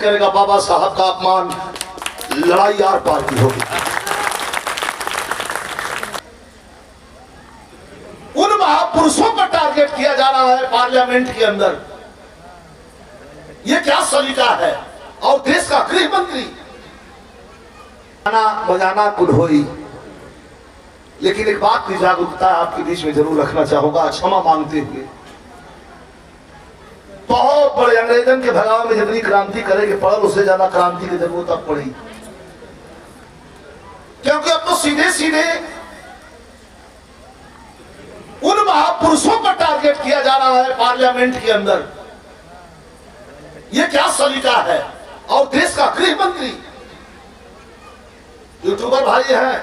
करेगा बाबा साहब का अपमान, लड़ाई आर पार की होगी। उन महापुरुषों पर टारगेट किया जा रहा है पार्लियामेंट के अंदर, ये क्या सलीका है? और देश का गृह मंत्री गाना बजाना कुल होई, लेकिन एक बात की जागरूकता आपके बीच में जरूर रखना चाहूंगा, क्षमा मांगते हुए। बहुत बड़े अंग्रेजन के भगाव में जितनी क्रांति करेंगे पड़ल, उससे ज्यादा क्रांति की जरूरत अब पड़ी, क्योंकि अब तो सीधे सीधे उन महापुरुषों पर टारगेट किया जा रहा है पार्लियामेंट के अंदर, ये क्या सलीका है? और देश का गृह मंत्री, यूट्यूबर भाई हैं,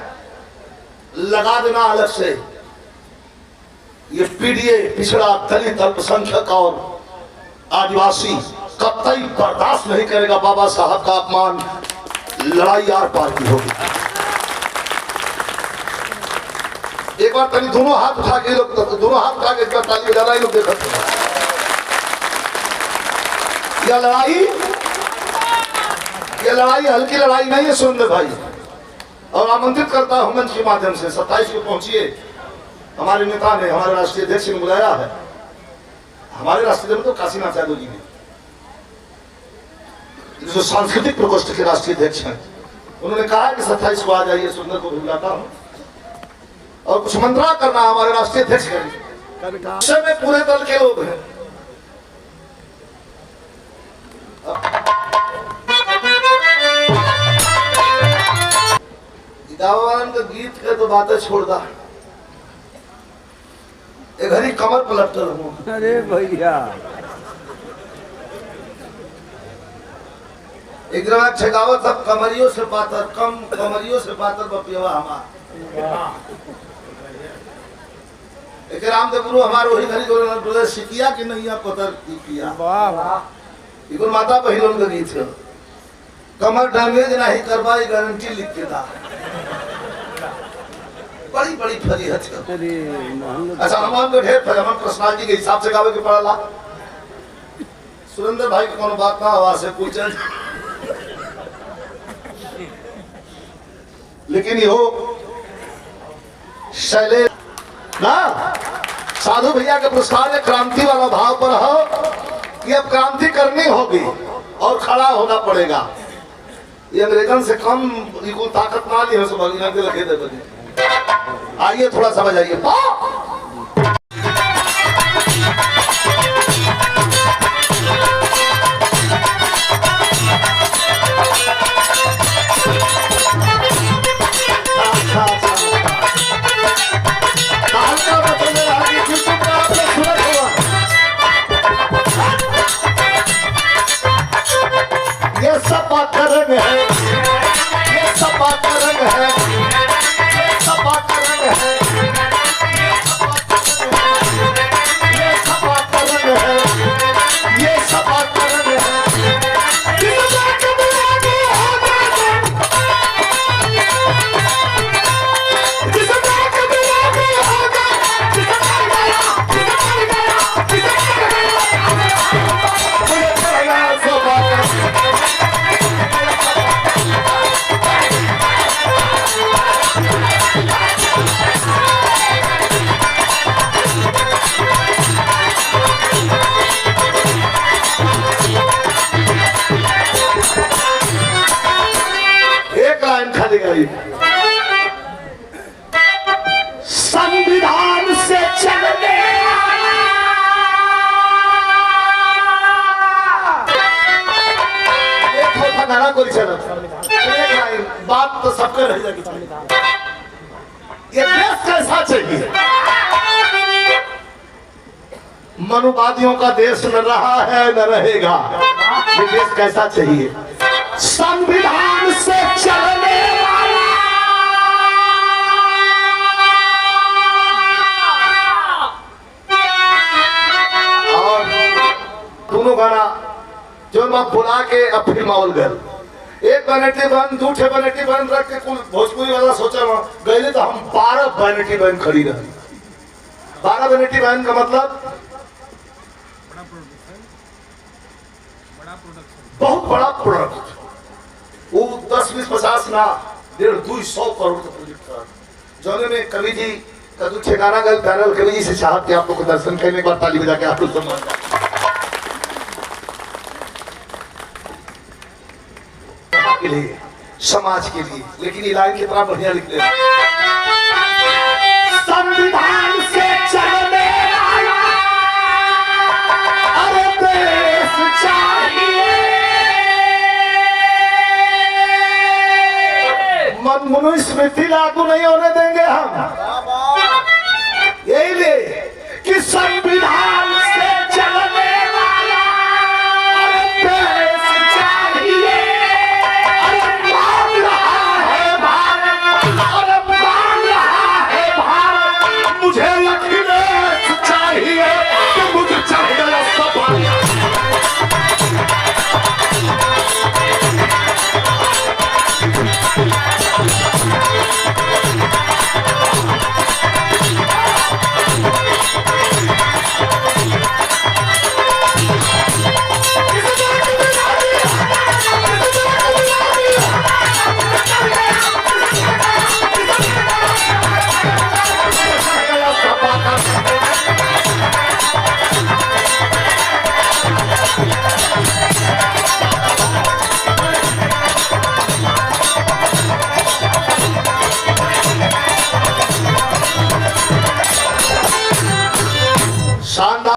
लगा देना अलग से, ये पीडीए पिछड़ा दलित अल्पसंख्यक और आदिवासी कतई बर्दाश्त नहीं करेगा बाबा साहब का अपमान, लड़ाई आर पार की होगी। एक बार तनी दोनों हाथ उठा के लोग, दोनों हाथ उठा के एक बार ताली बजा रहा है, लोग देखो। यह लड़ाई हल्की लड़ाई नहीं है सुरेंद्र भाई, और आमंत्रित करता हूं मंच के माध्यम से 27 को पहुंचिए। हमारे नेता ने, हमारे राष्ट्रीय अध्यक्ष ने बुलाया है, हमारे राष्ट्रीय अध्यक्ष तो काशीनाथ यादव जी ने, जो सांस्कृतिक प्रकोष्ठ के राष्ट्रीय अध्यक्ष हैं, उन्होंने कहा कि 27 को आ जाइए, सुरेंद्र को बुलाता हूं और कुछ मंत्रणा करना हमारे राष्ट्रीय अध्यक्ष में पूरे दल के लोग हैं। गावान का गीत के तो बातें छोड़ दा, एक घड़ी कमर पलटकर हूँ। अरे भैया एक छगावत अब कमरियों से पातर, कम कमरियों से पातर बपियवा हमार एक रामदेव गुरु हमारे वही घड़ी बोले सिकिया कि नहीं आप पतर किया। इको माता बहिलों का गीत है, कमर डैमेज नहीं करवाई गारंटी लिख के दा, बड़ी बड़ी फजीहत है। अच्छा हनुमान को ढेर फजमान पर्सनालिटी के हिसाब से गावे के पड़ला। सुरेंद्र भाई की कोनो बात ना आवाज से पूछे, लेकिन यो शैलेश ना साधु भैया के पुरस्कार में क्रांति वाला भाव पर हो कि अब क्रांति करनी होगी और खड़ा होना पड़ेगा। ये अंग्रेजन से कम ताकत ना ली है, सब लगे दे बने। आइए थोड़ा समझ आइए। ये सपा का रंग है, ये सपा का रंग है, ये सपा का रंग है, ये सपा का रंग है, ये सपा का रंग है। संविधान से चलने बात तो सबके रह जाएगी। ये देश कैसा चाहिए? मनुवादियों का देश न रहा है न रहेगा। ये देश कैसा चाहिए? संविधान से चलने वाला और दोनों गाना जो मैं बुला के अब फिर माहौल गए। एक बैनेटी बहन, दो ठे बैनेटी बहन रख के कुल भोजपुरी वाला सोचा गए तो हम 12 बैनेटी बहन खड़ी रही। 12 बैनेटी बहन का मतलब बहुत बड़ा प्रोडक्ट। वो 10 20 50 ना 150 करोड़ का प्रोजेक्ट था, जो में कवि जी कदू ठिकाना गल पैरल कवि जी से चाहत के आप लोग को दर्शन करने के बाद ताली बजा के आप लोग सम्मान के लिए, समाज के लिए। लेकिन ये लाइन कितना बढ़िया लिख रहे हैं, संविधान से चलने वाला अरे देश चाहिए, मनुस्मृति लागू नहीं होने देंगे हम। यही ले कि संविधान